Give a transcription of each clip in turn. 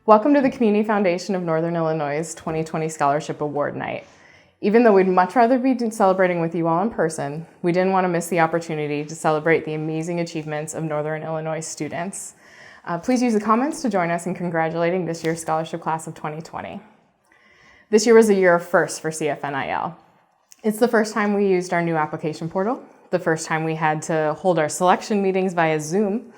Welcome to the Community Foundation of Northern Illinois' 2020 Scholarship Award Night. Even though we'd much rather be celebrating with you all in person, we didn't want to miss the opportunity to celebrate the amazing achievements of Northern Illinois students. Please use the comments to join us in congratulating this year's scholarship class of 2020. This year was a year of firsts for CFNIL. It's the first time we used our new application portal, the first time we had to hold our selection meetings via Zoom,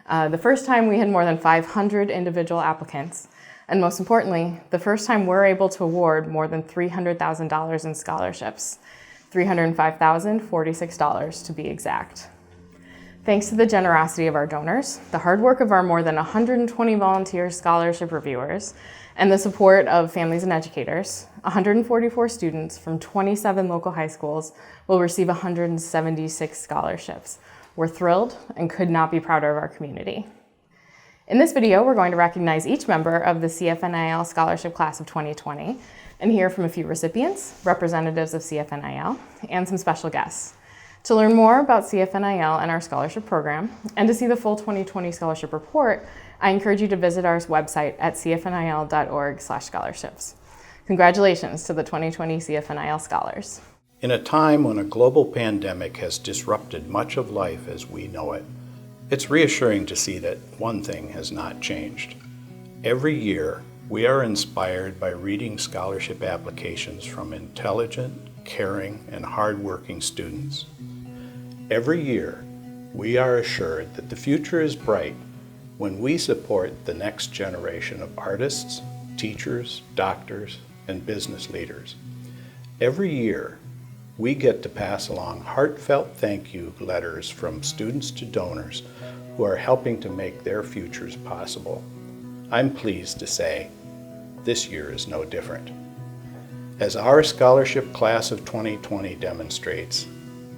the first time we had more than 500 individual applicants, and most importantly, the first time we're able to award more than $300,000 in scholarships, $305,046 to be exact. Thanks to the generosity of our donors, the hard work of our more than 120 volunteer scholarship reviewers, and the support of families and educators, 144 students from 27 local high schools will receive 176 scholarships. We're thrilled and could not be prouder of our community. In this video, we're going to recognize each member of the CFNIL Scholarship Class of 2020 and hear from a few recipients, representatives of CFNIL, and some special guests. To learn more about CFNIL and our scholarship program, and to see the full 2020 scholarship report, I encourage you to visit our website at cfnil.org/scholarships. Congratulations to the 2020 CFNIL Scholars. In a time when a global pandemic has disrupted much of life as we know it, it's reassuring to see that one thing has not changed. Every year, we are inspired by reading scholarship applications from intelligent, caring, and hardworking students. Every year, we are assured that the future is bright when we support the next generation of artists, teachers, doctors, and business leaders. Every year, we get to pass along heartfelt thank you letters from students to donors who are helping to make their futures possible. I'm pleased to say this year is no different. As our scholarship class of 2020 demonstrates,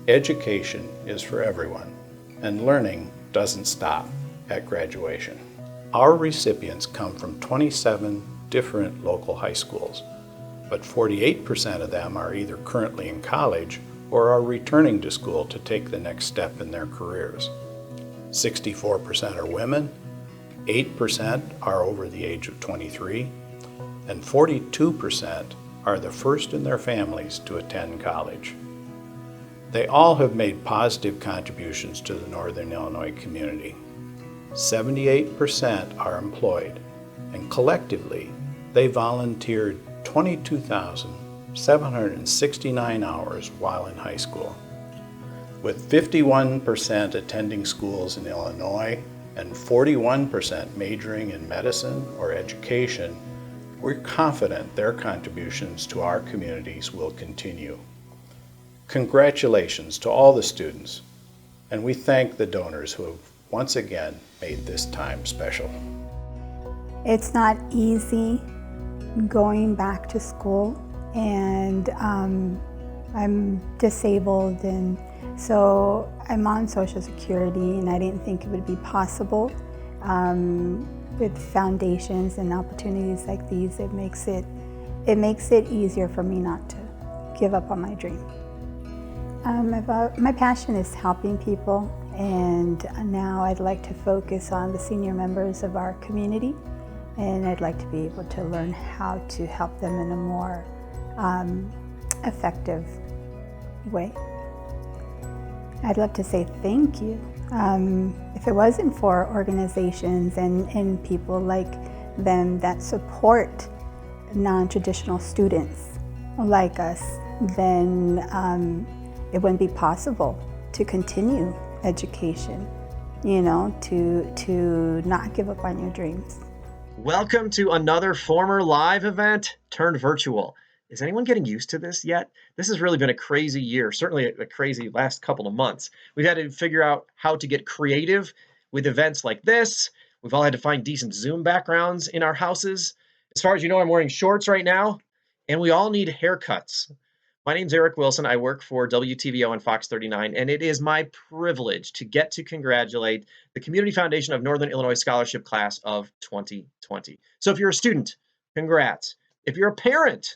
education is for everyone, and learning doesn't stop at graduation. Our recipients come from 27 different local high schools, but 48% of them are either currently in college or are returning to school to take the next step in their careers. 64% are women, 8% are over the age of 23, and 42% are the first in their families to attend college. They all have made positive contributions to the Northern Illinois community. 78% are employed, and collectively, they volunteered 22,769 hours while in high school. With 51% attending schools in Illinois and 41% majoring in medicine or education, we're confident their contributions to our communities will continue. Congratulations to all the students, and we thank the donors who have once again made this time special. It's not easy going back to school, and I'm disabled, and so I'm on Social Security, and I didn't think it would be possible. With foundations and opportunities like these, it makes it easier for me not to give up on my dream. My passion is helping people, and now I'd like to focus on the senior members of our community, and I'd like to be able to learn how to help them in a more effective way. I'd love to say thank you. If it wasn't for organizations and people like them that support non-traditional students like us, then it wouldn't be possible to continue education, to not give up on your dreams. Welcome to another former live event turned virtual. Is anyone getting used to this yet? This has really been a crazy year, certainly a crazy last couple of months. We've had to figure out how to get creative with events like this. We've all had to find decent Zoom backgrounds in our houses. As far as you know, I'm wearing shorts right now, and we all need haircuts. My name's Eric Wilson. I work for WTVO and Fox 39, and it is my privilege to get to congratulate the Community Foundation of Northern Illinois Scholarship Class of 2020. So if you're a student, congrats. If you're a parent,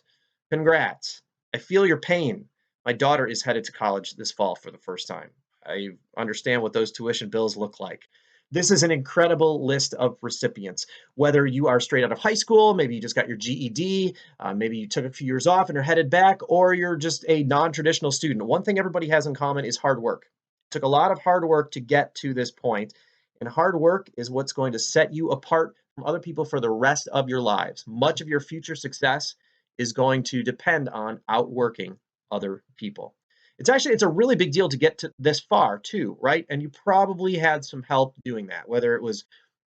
congrats. I feel your pain. My daughter is headed to college this fall for the first time. I understand what those tuition bills look like. This is an incredible list of recipients. Whether you are straight out of high school, maybe you just got your GED, maybe you took a few years off and are headed back, or you're just a non-traditional student. One thing everybody has in common is hard work. It took a lot of hard work to get to this point, and hard work is what's going to set you apart from other people for the rest of your lives. Much of your future success is going to depend on outworking other people. It's a really big deal to get to this far too, right? And you probably had some help doing that, whether it was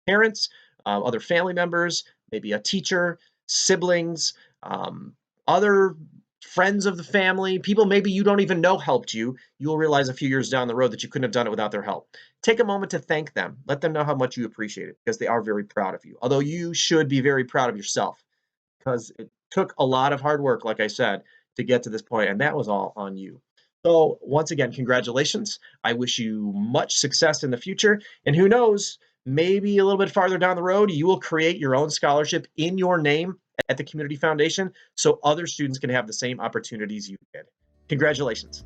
parents, other family members, maybe a teacher, siblings, other friends of the family, people maybe you don't even know helped you. You'll realize a few years down the road that you couldn't have done it without their help. Take a moment to thank them. Let them know how much you appreciate it, because they are very proud of you. Although you should be very proud of yourself, because it took a lot of hard work, like I said, to get to this point, and that was all on you. So once again, congratulations. I wish you much success in the future. And who knows, maybe a little bit farther down the road, you will create your own scholarship in your name at the Community Foundation so other students can have the same opportunities you did. Congratulations.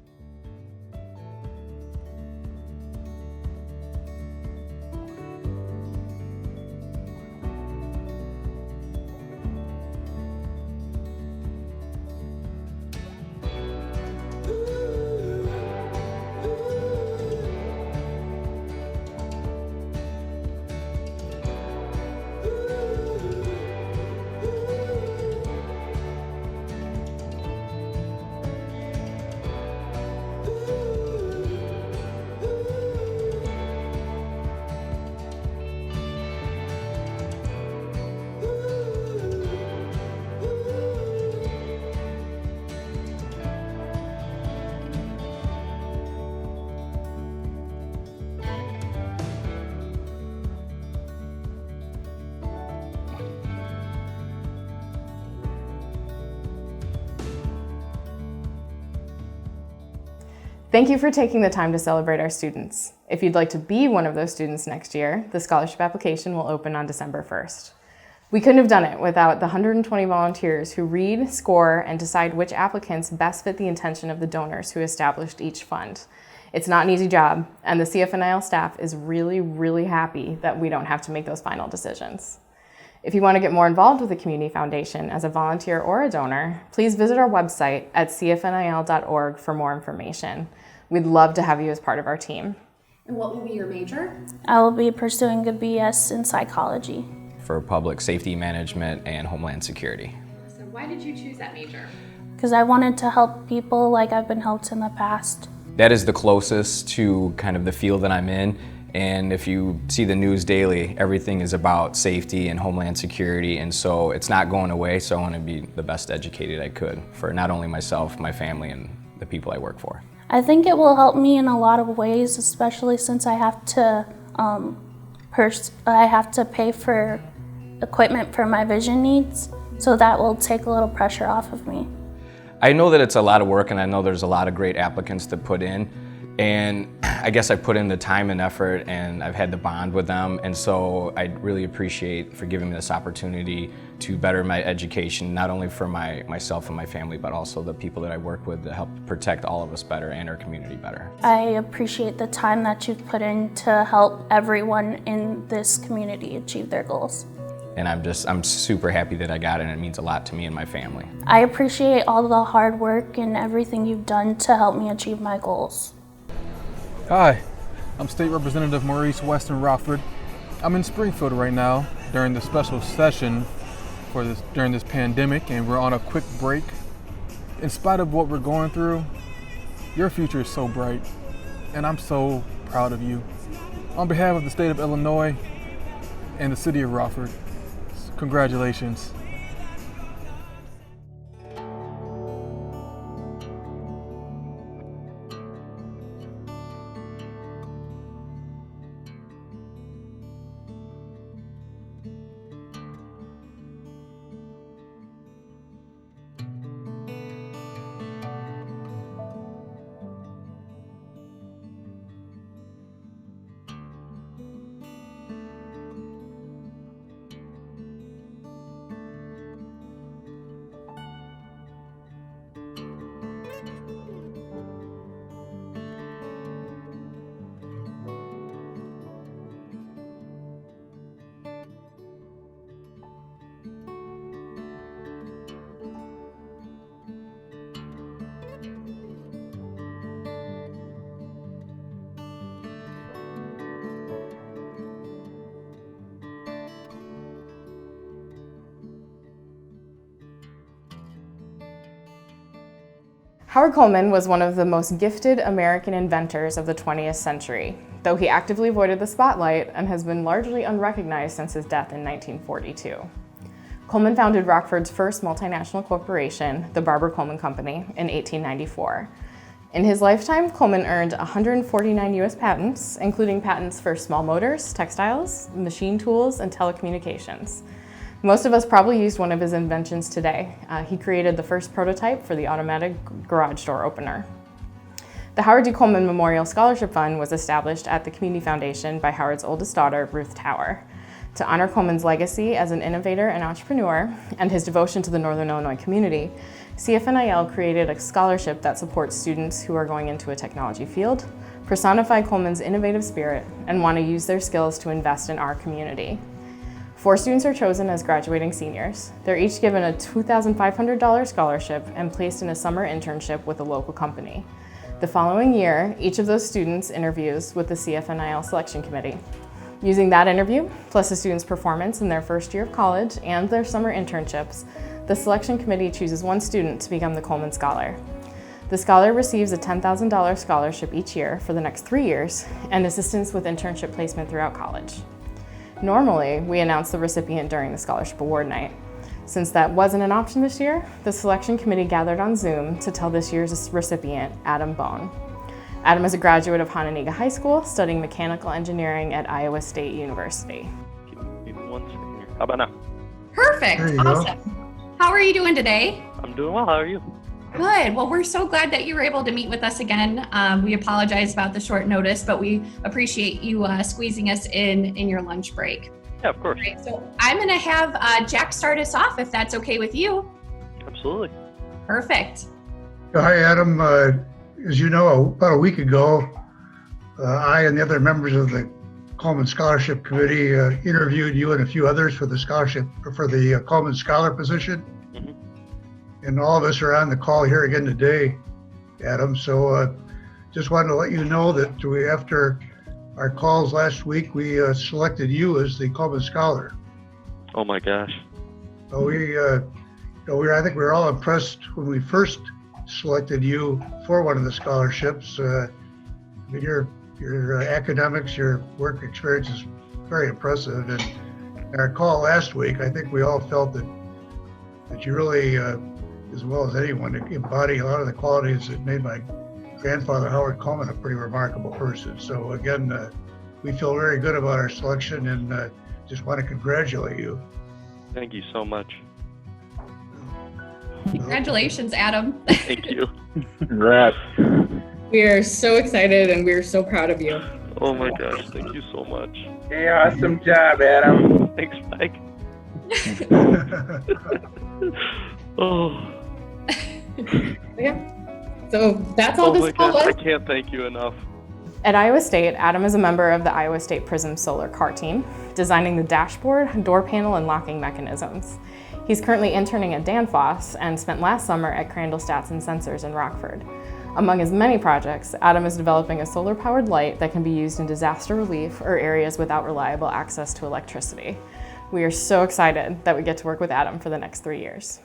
Thank you for taking the time to celebrate our students. If you'd like to be one of those students next year, the scholarship application will open on December 1st. We couldn't have done it without the 120 volunteers who read, score, and decide which applicants best fit the intention of the donors who established each fund. It's not an easy job, and the CFNIL staff is really, really happy that we don't have to make those final decisions. If you want to get more involved with the Community Foundation as a volunteer or a donor, please visit our website at cfnil.org for more information. We'd love to have you as part of our team. And what will be your major? I will be pursuing a BS in psychology. For public safety management and homeland security. So why did you choose that major? Because I wanted to help people like I've been helped in the past. That is the closest to kind of the field that I'm in. And if you see the news daily, everything is about safety and homeland security, and so it's not going away, so I want to be the best educated I could for not only myself, my family, and the people I work for. I think it will help me in a lot of ways, especially since I have to pay for equipment for my vision needs, so that will take a little pressure off of me. I know that it's a lot of work, and I know there's a lot of great applicants to put in. And I guess I put in the time and effort, and I've had the bond with them, and so I really appreciate for giving me this opportunity to better my education, not only for myself and my family, but also the people that I work with to help protect all of us better and our community better. I appreciate the time that you've put in to help everyone in this community achieve their goals. And I'm super happy that I got it, and it means a lot to me and my family. I appreciate all the hard work and everything you've done to help me achieve my goals. Hi, I'm State Representative Maurice Weston Rockford. I'm in Springfield right now during the special session during this pandemic, and we're on a quick break. In spite of what we're going through, your future is so bright, and I'm so proud of you. On behalf of the state of Illinois and the city of Rockford, congratulations. Howard Coleman was one of the most gifted American inventors of the 20th century, though he actively avoided the spotlight and has been largely unrecognized since his death in 1942. Coleman founded Rockford's first multinational corporation, the Barber Coleman Company, in 1894. In his lifetime, Coleman earned 149 U.S. patents, including patents for small motors, textiles, machine tools, and telecommunications. Most of us probably used one of his inventions today. He created the first prototype for the automatic garage door opener. The Howard D. Coleman Memorial Scholarship Fund was established at the Community Foundation by Howard's oldest daughter, Ruth Tower. To honor Coleman's legacy as an innovator and entrepreneur and his devotion to the Northern Illinois community, CFNIL created a scholarship that supports students who are going into a technology field, personify Coleman's innovative spirit, and want to use their skills to invest in our community. 4 students are chosen as graduating seniors. They're each given a $2,500 scholarship and placed in a summer internship with a local company. The following year, each of those students interviews with the CFNIL selection committee. Using that interview, plus the student's performance in their first year of college and their summer internships, the selection committee chooses one student to become the Coleman Scholar. The scholar receives a $10,000 scholarship each year for the next 3 years and assistance with internship placement throughout college. Normally, we announce the recipient during the scholarship award night. Since that wasn't an option this year, the selection committee gathered on Zoom to tell this year's recipient, Adam Bohn. Adam is a graduate of Hononegah High School, studying mechanical engineering at Iowa State University. How about now? Perfect. Awesome. How are you doing today? I'm doing well. How are you? Good. Well, we're so glad that you were able to meet with us again. We apologize about the short notice, but we appreciate you squeezing us in your lunch break. Yeah, of course. Right, so I'm going to have Jack start us off, if that's okay with you. Absolutely. Perfect. Hi, Adam. As you know, about a week ago, I and the other members of the Coleman Scholarship Committee interviewed you and a few others for the scholarship, for the Coleman Scholar position. Mm-hmm. And all of us are on the call here again today, Adam. So just wanted to let you know that after our calls last week, we selected you as the Coleman Scholar. Oh my gosh. So I think we were all impressed when we first selected you for one of the scholarships. Your academics, your work experience is very impressive. And in our call last week, I think we all felt that you really, as well as anyone, embody a lot of the qualities that made my grandfather, Howard Coleman, a pretty remarkable person. So again, we feel very good about our selection and just want to congratulate you. Thank you so much. Congratulations, Adam. Thank you. Congrats. We are so excited and we're so proud of you. Oh my gosh, thank you so much. Hey, awesome job, Adam. Thanks, Mike. Oh. Yeah. So that's all Oh my this call gosh, I was. can't thank you enough. At Iowa State, Adam is a member of the Iowa State Prism Solar Car team, designing the dashboard, door panel, and locking mechanisms. He's currently interning at Danfoss and spent last summer at Crandall Stats and Sensors in Rockford. Among his many projects, Adam is developing a solar-powered light that can be used in disaster relief or areas without reliable access to electricity. We are so excited that we get to work with Adam for the next 3 years.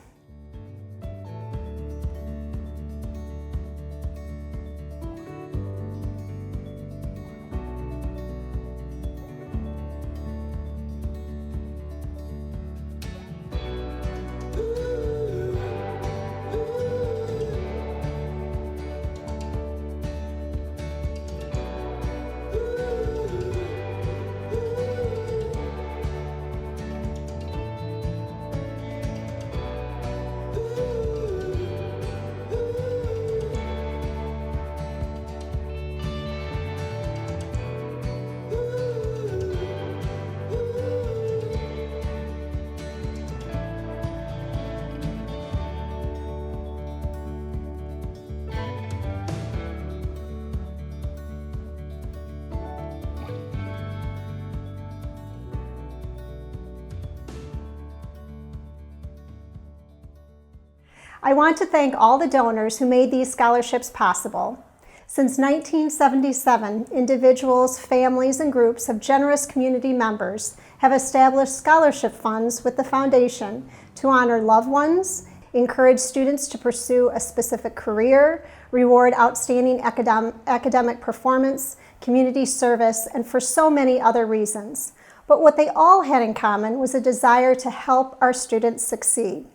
I want to thank all the donors who made these scholarships possible. Since 1977, individuals, families, and groups of generous community members have established scholarship funds with the foundation to honor loved ones encourage students to pursue a specific career, reward outstanding academic performance, community service, and for so many other reasons. But what they all had in common was a desire to help our students succeed.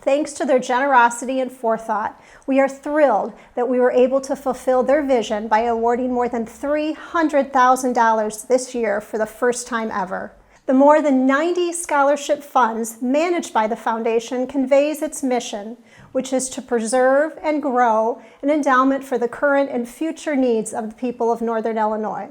Thanks to their generosity and forethought, we are thrilled that we were able to fulfill their vision by awarding more than $300,000 this year for the first time ever. The more than 90 scholarship funds managed by the foundation conveys its mission, which is to preserve and grow an endowment for the current and future needs of the people of Northern Illinois.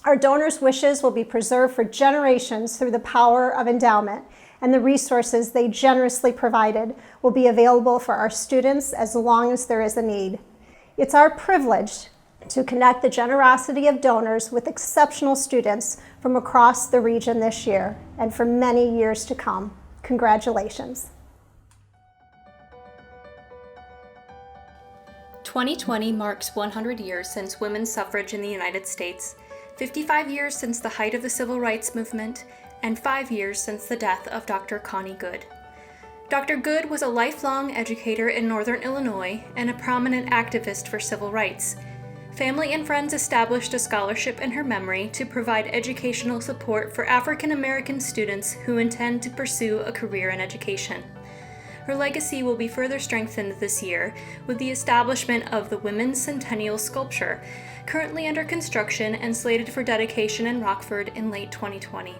Our donors' wishes will be preserved for generations through the power of endowment, and the resources they generously provided will be available for our students as long as there is a need. It's our privilege to connect the generosity of donors with exceptional students from across the region this year and for many years to come. Congratulations. 2020 marks 100 years since women's suffrage in the United States, 55 years since the height of the civil rights movement, and 5 years since the death of Dr. Connie Good. Dr. Good was a lifelong educator in Northern Illinois and a prominent activist for civil rights. Family and friends established a scholarship in her memory to provide educational support for African American students who intend to pursue a career in education. Her legacy will be further strengthened this year with the establishment of the Women's Centennial Sculpture, currently under construction and slated for dedication in Rockford in late 2020.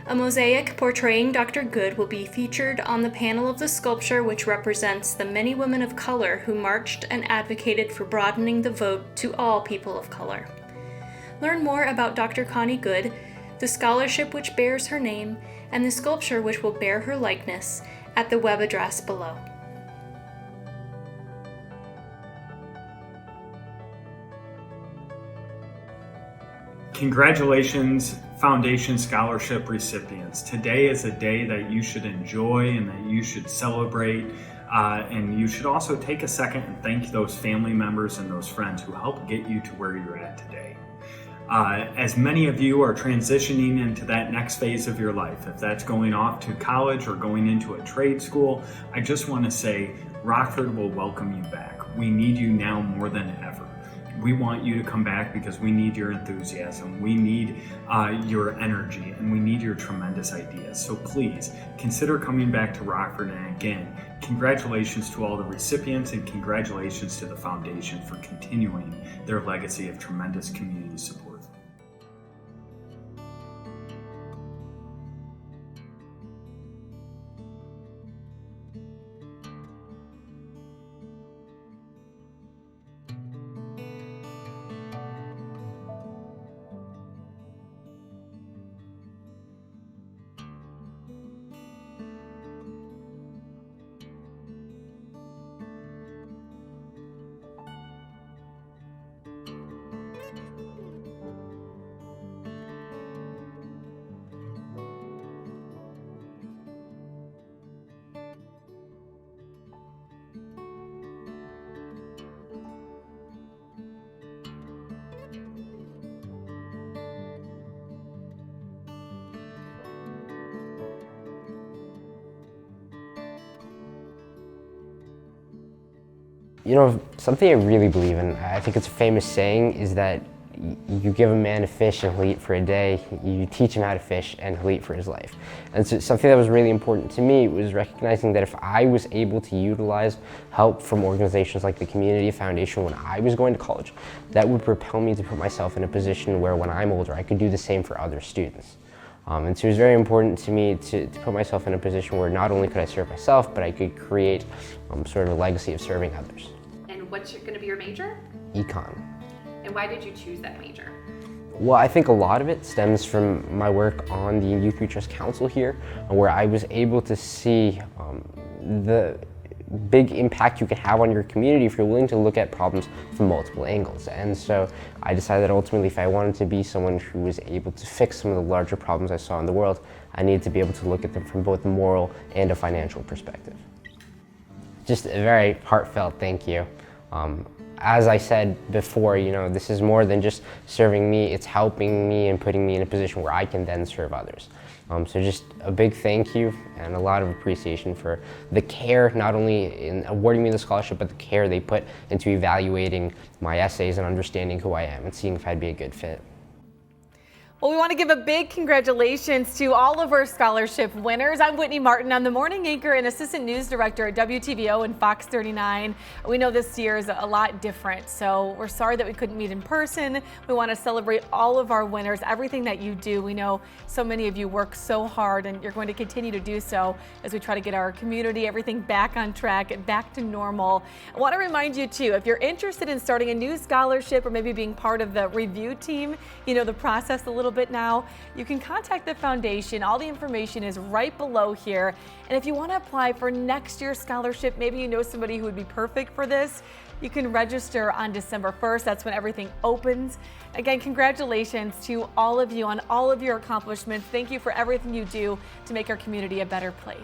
A mosaic portraying Dr. Good will be featured on the panel of the sculpture, which represents the many women of color who marched and advocated for broadening the vote to all people of color. Learn more about Dr. Connie Good, the scholarship which bears her name, and the sculpture which will bear her likeness at the web address below. Congratulations, Foundation Scholarship recipients. Today is a day that you should enjoy and that you should celebrate. And you should also take a second and thank those family members and those friends who helped get you to where you're at today. As many of you are transitioning into that next phase of your life, if that's going off to college or going into a trade school, I just want to say Rockford will welcome you back. We need you now more than ever. We want you to come back because we need your enthusiasm, we need your energy, and we need your tremendous ideas. So please consider coming back to Rockford. And again, congratulations to all the recipients and congratulations to the foundation for continuing their legacy of tremendous community support. You know, something I really believe in, I think it's a famous saying, is that you give a man a fish and he'll eat for a day, you teach him how to fish and he'll eat for his life. And so something that was really important to me was recognizing that if I was able to utilize help from organizations like the Community Foundation when I was going to college, that would propel me to put myself in a position where when I'm older, I could do the same for other students. And so it was very important to me to put myself in a position where not only could I serve myself, but I could create sort of a legacy of serving others. And what's going to be your major? Econ. And why did you choose that major? Well, I think a lot of it stems from my work on the Youth We Trust Council here, where I was able to see the big impact you can have on your community if you're willing to look at problems from multiple angles. And so I decided that ultimately if I wanted to be someone who was able to fix some of the larger problems I saw in the world, I needed to be able to look at them from both a moral and a financial perspective. Just a very heartfelt thank you. As I said before, you know, this is more than just serving me, it's helping me and putting me in a position where I can then serve others. So just a big thank you and a lot of appreciation for the care, not only in awarding me the scholarship, but the care they put into evaluating my essays and understanding who I am and seeing if I'd be a good fit. Well, we want to give a big congratulations to all of our scholarship winners. I'm Whitney Martin. I'm the morning anchor and assistant news director at WTVO and Fox 39. We know this year is a lot different, so we're sorry that we couldn't meet in person. We want to celebrate all of our winners, everything that you do. We know so many of you work so hard, and you're going to continue to do so as we try to get our community, everything back on track and back to normal. I want to remind you too, if you're interested in starting a new scholarship or maybe being part of the review team, you know the process a little bit now, you can contact the foundation. All the information is right below here. And if you want to apply for next year's scholarship, maybe you know somebody who would be perfect for this, you can register on December 1st. That's when everything opens. Again, congratulations to all of you on all of your accomplishments. Thank you for everything you do to make our community a better place.